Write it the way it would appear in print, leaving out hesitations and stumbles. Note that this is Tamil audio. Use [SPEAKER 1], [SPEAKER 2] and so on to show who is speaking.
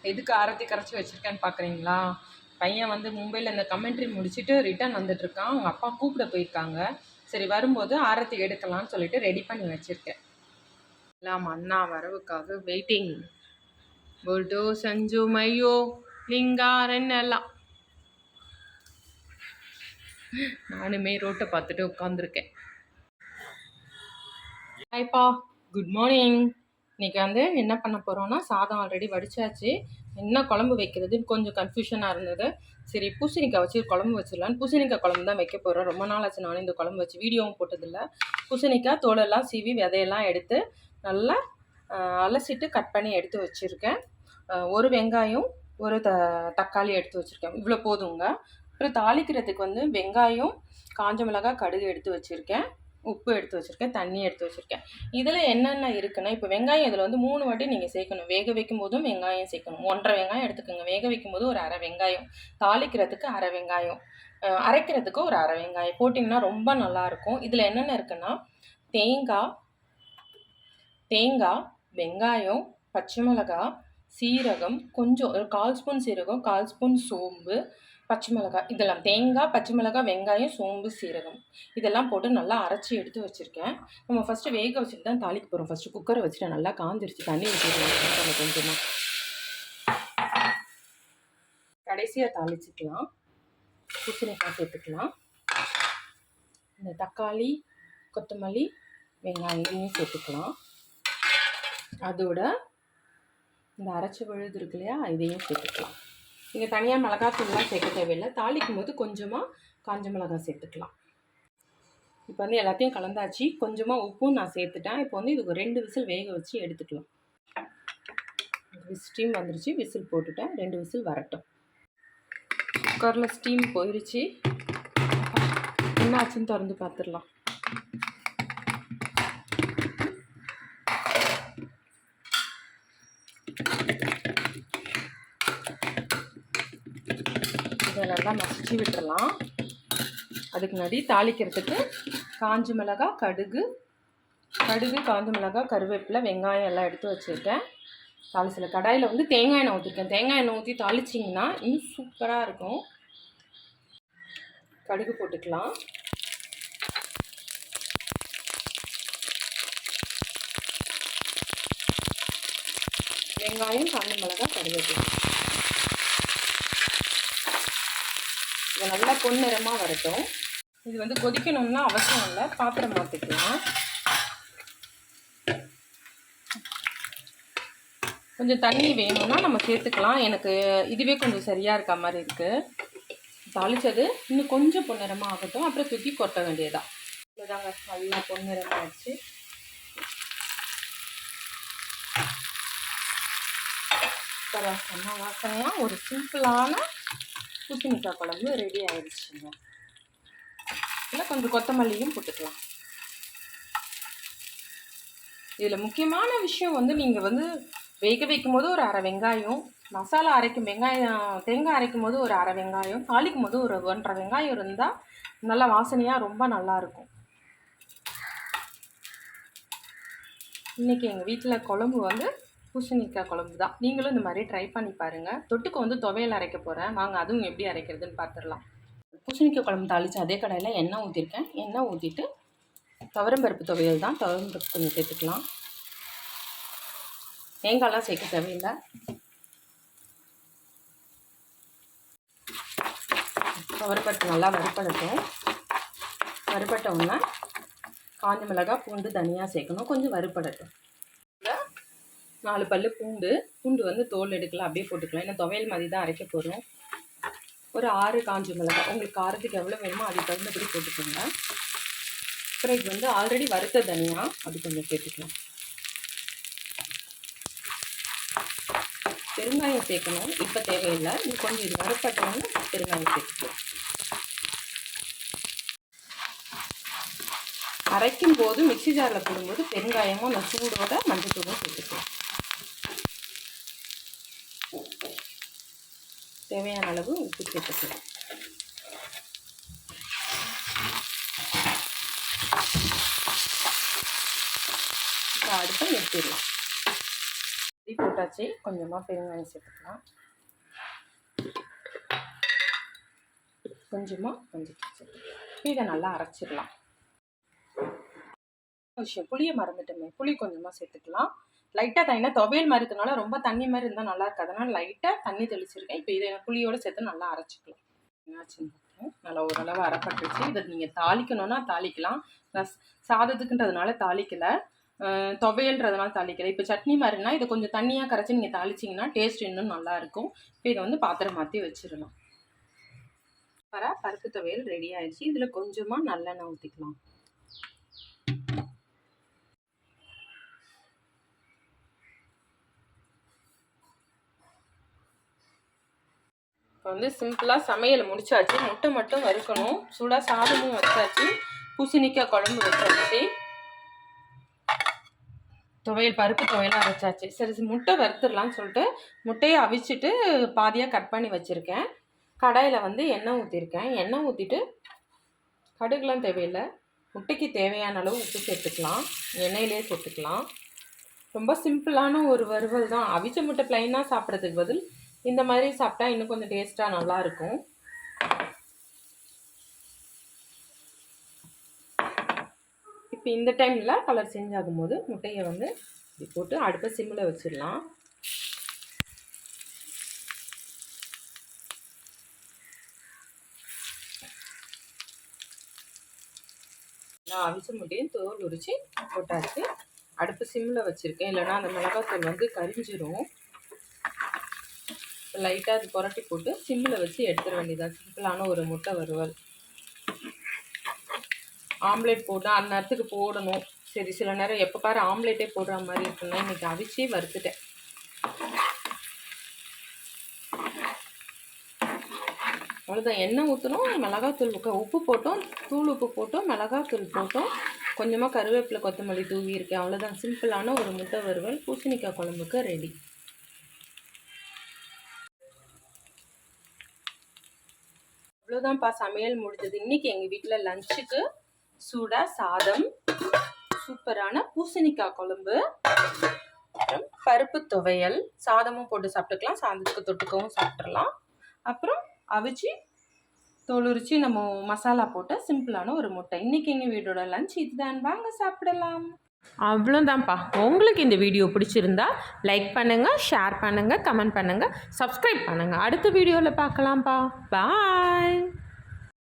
[SPEAKER 1] எதுக்கு ஆரத்தி கரைச்சி வச்சுருக்கேன்னு பார்க்குறீங்களா? பையன் வந்து மும்பையில் இந்த கமெண்ட்ரி முடிச்சுட்டு ரிட்டர்ன் வந்துட்டுருக்கான். அவங்க அப்பா கூப்பிட போயிருக்காங்க. சரி வரும்போது ஆரத்தி எடுக்கலாம்னு சொல்லிட்டு ரெடி பண்ணி வச்சுருக்கேன். எல்லாம் அண்ணா வரவுக்காக வெயிட்டிங். போல்டோ சஞ்சு மையோ லிங்காரன் எல்லாம் நானுமே ரோட்டை பார்த்துட்டு உட்காந்துருக்கேன். ஹாய்ப்பா, குட் மார்னிங். இன்றைக்கி வந்து என்ன பண்ண போகிறோன்னா, சாதம் ஆல்ரெடி வடித்தாச்சு. என்ன குழம்பு வைக்கிறதுன்னு கொஞ்சம் கன்ஃபியூஷனாக இருந்தது. சரி பூசணிக்காய் வச்சு குழம்பு வச்சிடலான்னு பூசணிக்காய் குழம்பு தான் வைக்க போகிறோம். ரொம்ப நாள் ஆச்சு நானும் இந்த குழம்பு வச்சு வீடியோவும் போட்டதில்லை. பூசணிக்காய் தோலெல்லாம் சீவி விதையெல்லாம் எடுத்து நல்லா அலசிட்டு கட் பண்ணி எடுத்து வச்சுருக்கேன். ஒரு வெங்காயம் ஒரு தக்காளி எடுத்து வச்சுருக்கேன். இவ்வளோ போதுங்க. அப்புறம் தாளிக்கிறதுக்கு வந்து வெங்காயம், காஞ்ச மிளகாய், கடுகு எடுத்து வச்சுருக்கேன். உப்பு எடுத்து வச்சுருக்கேன், தண்ணி எடுத்து வச்சுருக்கேன். இதில் என்னென்ன இருக்குன்னா, இப்போ வெங்காயம் இதில் வந்து 3 வாட்டி நீங்கள் சேர்க்கணும். வேக வைக்கும் போதும் வெங்காயம் சேர்க்கணும். 1.5 வெங்காயம் எடுத்துக்கோங்க. வேக வைக்கும் போது ஒரு அரை வெங்காயம், தாளிக்கிறதுக்கு அரை வெங்காயம், அரைக்கிறதுக்கு ஒரு அரை வெங்காயம் போட்டிங்கன்னா ரொம்ப நல்லாயிருக்கும். இதில் என்னென்ன இருக்குன்னா, தேங்காய், வெங்காயம், பச்சை மிளகாய், சீரகம், கொஞ்சம் ஒரு 1/4 ஸ்பூன் சீரகம், 1/4 ஸ்பூன் சோம்பு, பச்சை மிளகாய், இதெல்லாம் தேங்காய், பச்சை மிளகாய், வெங்காயம், சோம்பு, சீரகம் இதெல்லாம் போட்டு நல்லா அரைச்சி எடுத்து வச்சுருக்கேன். நம்ம ஃபஸ்ட்டு வேக வச்சுட்டு தான் தாளிக்க போகிறோம். ஃபஸ்ட்டு குக்கரை வச்சுட்டு நல்லா காஞ்சிருச்சு, தண்ணி ஊற்றிடுவோம் கொஞ்சமாக. கடைசியாக தாளிச்சிக்கலாம். பூசணிக்காய் சேர்த்துக்கலாம். இந்த தக்காளி, கொத்தமல்லி, வெங்காயம் இதையும் சேர்த்துக்கலாம். அதோட இந்த அரைச்சி விழுது இருக்கு இல்லையா, இதையும் சேர்த்துக்கலாம். நீங்கள் தனியாக மிளகாத்தூள்லாம் சேர்க்க தேவையில்லை. தாளிக்கும் போது கொஞ்சமாக காஞ்ச மிளகாய் சேர்த்துக்கலாம். இப்போ வந்து எல்லாத்தையும் கலந்தாச்சு. கொஞ்சமாக உப்பும் நான் சேர்த்துட்டேன். இப்போ வந்து இதுக்கு 2 விசில் வேக வச்சு எடுத்துக்கலாம். ஸ்டீம் வந்துருச்சு, விசில் போட்டுட்டேன். 2 விசில் வரட்டும். குக்கரில் ஸ்டீம் போயிடுச்சு. என்ன ஆச்சுன்னு திறந்து பார்த்துடலாம். இதெல்லாம் மசிச்சு விட்டுடலாம். அதுக்கு முன்னாடி தாளிக்கிறதுக்கு காஞ்ச மிளகாய், கடுகு, காஞ்ச மிளகாய், கருவேப்பிலை, வெங்காயம் எல்லாம் எடுத்து வச்சுருக்கேன். தாளிச்சில் கடாயில் வந்து தேங்காய் எண்ணெய் ஊற்றிருக்கேன். தேங்காய் எண்ணெய் ஊற்றி தாளிச்சிங்கன்னா இன்னும் சூப்பராக இருக்கும். கடுகு போட்டுக்கலாம். வெங்காயம், காஞ்ச மிளகாய், கருவேப்பிலை இது நல்லா பொன்னிறமாக வரட்டும். இது வந்து கொதிக்கணும்னா அவசியம் இல்லை, பாத்திரம் மாற்றிக்கலாம். கொஞ்சம் தண்ணி வேணும்னா நம்ம சேர்த்துக்கலாம். எனக்கு இதுவே கொஞ்சம் சரியாக இருக்க மாதிரி இருக்குது. தாளித்தது இன்னும் கொஞ்சம் பொன்னிறமாக ஆகட்டும், அப்புறம் தூக்கி கொட்ட வேண்டியதான். இதுதாங்க நல்லா பொன்னிறமாக ஆகிடுச்சு. செம்ம வாசனையாக ஒரு சிம்பிளான பூசணிக்காய் குழம்பு ரெடி ஆகிடுச்சுங்க. இல்லை கொஞ்சம் கொத்தமல்லியும் போட்டுக்கலாம். இதில் முக்கியமான விஷயம் வந்து நீங்கள் வந்து வேக வைக்கும் போது ஒரு அரை வெங்காயம், மசாலா அரைக்கும் தேங்காய் அரைக்கும் போது ஒரு அரை வெங்காயம், தாளிக்கும் போது ஒரு 1.5 வெங்காயம் இருந்தால் நல்லா வாசனையாக ரொம்ப நல்லாயிருக்கும். இன்றைக்கி எங்கள் வீட்டில் குழம்பு வந்து பூசணிக்காய் குழம்பு தான். நீங்களும் இந்த மாதிரி ட்ரை பண்ணி பாருங்கள். தொட்டுக்கு வந்து துவையல் அரைக்க போகிறேன். வாங்க அதுவும் எப்படி அரைக்கிறதுன்னு பார்த்துடலாம். பூசணிக்காய் குழம்பு தாளித்து அதே கடாயில் எண்ணெய் ஊற்றிருக்கேன். எண்ணெய் ஊற்றிட்டு துவரம்பருப்பு துவையல் தான், துவரம்பருப்பு கொஞ்சம் சேர்த்துக்கலாம். தேங்காயெலாம் சேர்க்க தேவையில்லை. துவரம்பருப்பு நல்லா வறுப்படட்டும். வறுப்பட்ட உடனே காஞ்ச மிளகாய், பூண்டு, தனியாக சேர்க்கணும். கொஞ்சம் வறுபடட்டும். 4 பல்லு பூண்டு வந்து தோல் எடுக்கலாம், அப்படியே போட்டுக்கலாம். ஏன்னா துவையல் மாதிரி தான் அரைக்க போகிறோம். ஒரு 6 காஞ்ச மிளகாய், உங்களுக்கு காரத்துக்கு எவ்வளோ வேணுமோ அதுக்கு தகுந்தபடி போட்டுக்கோங்க. அப்புறம் இது வந்து ஆல்ரெடி வறுத்த தனியாக, அது கொஞ்சம் சேர்த்துக்கலாம். பெருங்காயம் சேர்க்கணும், இப்போ தேவையில்லை. இது கொஞ்சம் இது வறுப்பட்டோன்னு பெருங்காயம் சேர்த்துக்கலாம். அரைக்கும் போது மிக்சி ஜாரில் போடும்போது பெருங்காயமும் அந்த சூடோட மஞ்சத்தூளும் சேர்த்துக்கலாம். தேவையான அளவு உப்பு சேர்த்துக்கலாம். இப்போ அடுப்பை நிறுத்திடலாம். போட்டாச்சு. கொஞ்சமாக பெருங்காயம் சேர்த்துக்கலாம். கொஞ்சமாக மஞ்சள் சேர்த்துக்கலாம். இதை நல்லா அரைச்சிடலாம். விஷயம் புளியை மறந்துட்டோமே, புளி கொஞ்சமாக சேர்த்துக்கலாம். லைட்டாக தண்ணி, துவையல் மாதிரி இருக்கனால ரொம்ப தண்ணி மாதிரி இருந்தால் நல்லா இருக்கு. அதனால் லைட்டாக தண்ணி தெளிச்சிருக்கேன். இப்போ இதை புளியோடு சேர்த்து நல்லா அரைச்சிக்கலாம். என்னாச்சுன்னு நல்லா ஓரளவு அரைப்பட்டுச்சு. இதை நீங்கள் தாளிக்கணும்னா தாளிக்கலாம். சாதத்துக்குன்றதுனால தாளிக்கலை, துவையல்ன்றதுனால தாளிக்கலை. இப்போ சட்னி மாதிரினா இதை கொஞ்சம் தண்ணியாக கரைச்சி நீங்கள் தாளிச்சிங்கன்னா டேஸ்ட் இன்னும் நல்லாயிருக்கும். இப்போ இதை வந்து பாத்திரம் மாற்றி வச்சிடலாம். பருப்பு துவையல் ரெடி ஆயிடுச்சு. இதில் கொஞ்சமாக நல்லெண்ணெய் ஊற்றிக்கலாம். இப்போ வந்து சிம்பிளாக சமையல் முடிச்சாச்சு. முட்டை மட்டும் வறுக்கணும். சூடாக சாதமும் வச்சாச்சு. பூசணிக்காய் குழம்பு வச்சாச்சு. துவையல், பருப்பு துவையலாம் அரைச்சாச்சு. சரி, முட்டை வறுத்துடலான்னு சொல்லிட்டு முட்டையை அவிச்சிட்டு பாதியாக கட் பண்ணி வச்சுருக்கேன். கடாயில் வந்து எண்ணெய் ஊற்றிருக்கேன். எண்ணெய் ஊற்றிட்டு கடுகுலாம் தேவையில்லை. முட்டைக்கு தேவையான அளவு உப்பு சேர்த்துக்கலாம். எண்ணெயிலே சேர்த்துக்கலாம். ரொம்ப சிம்பிளான ஒரு வறுவல் தான். அவிச்ச முட்டை ப்ளைனாக சாப்பிட்றதுக்கு பதில் இந்த மாதிரி சாப்பிட்டா இன்னும் கொஞ்சம் டேஸ்ட்டாக நல்லாயிருக்கும். இப்போ இந்த டைமில் கலர் சேஞ்ச் ஆகும்போது முட்டையை வந்து இப்படி போட்டு அடுப்பை சிம்மில் வச்சிடலாம். நான் அவிச்ச முட்டையும் தோல் உரித்து போட்டாச்சு. அடுப்பு சிம்மில் வச்சுருக்கேன், இல்லைனா அந்த மிளகாத்தூள் வந்து கரிஞ்சிரும். லைட்டாக அது புரட்டி போட்டு சிம்மில் வச்சு எடுத்துட வேண்டியதான். சிம்பிளான ஒரு முட்டை வறுவல். ஆம்லேட் போட்டால் அந்த நேரத்துக்கு போடணும். சரி, சில நேரம் எப்போ பாரு ஆம்லேட்டே போடுற மாதிரி இருக்குன்னா இன்றைக்கி அவிச்சு வறுத்துட்டேன். அவ்வளோதான். எண்ணெய் ஊற்றணும், மிளகாத்தூள், உப்பு போட்டோம், தூள் உப்பு போட்டோம், மிளகாத்தூள் போட்டோம், கொஞ்சமாக கருவேப்பிலை, கொத்தமல்லி தூவி இருக்கேன். அவ்வளோதான். சிம்பிளான ஒரு முட்டை வறுவல் பூசணிக்காய் குழம்புக்கு ரெடி. அவ்வளோதான்ப்பா, சமையல் முடிஞ்சது. இன்றைக்கி எங்கள் வீட்டில் லஞ்சுக்கு சூடாக சாதம், சூப்பரான பூசணிக்காய் குழம்பு, அப்புறம் பருப்பு துவையல். சாதமும் போட்டு சாப்பிட்டுக்கலாம், சாதத்துக்கு தொட்டுக்கவும் சாப்பிட்றலாம். அப்புறம் அவிச்சு தோல் உரித்து நம்ம மசாலா போட்டு சிம்பிளான ஒரு முட்டை. இன்றைக்கி எங்கள் வீடோட லஞ்ச் இதுதான். வாங்க சாப்பிடலாம். அவ்வளோதான்ப்பா. உங்களுக்கு இந்த வீடியோ பிடிச்சிருந்தா லைக் பண்ணுங்கள், ஷேர் பண்ணுங்கள், கமெண்ட் பண்ணுங்கள், சப்ஸ்கிரைப் பண்ணுங்கள். அடுத்த வீடியோவில் பார்க்கலாம்ப்பா. பாய்.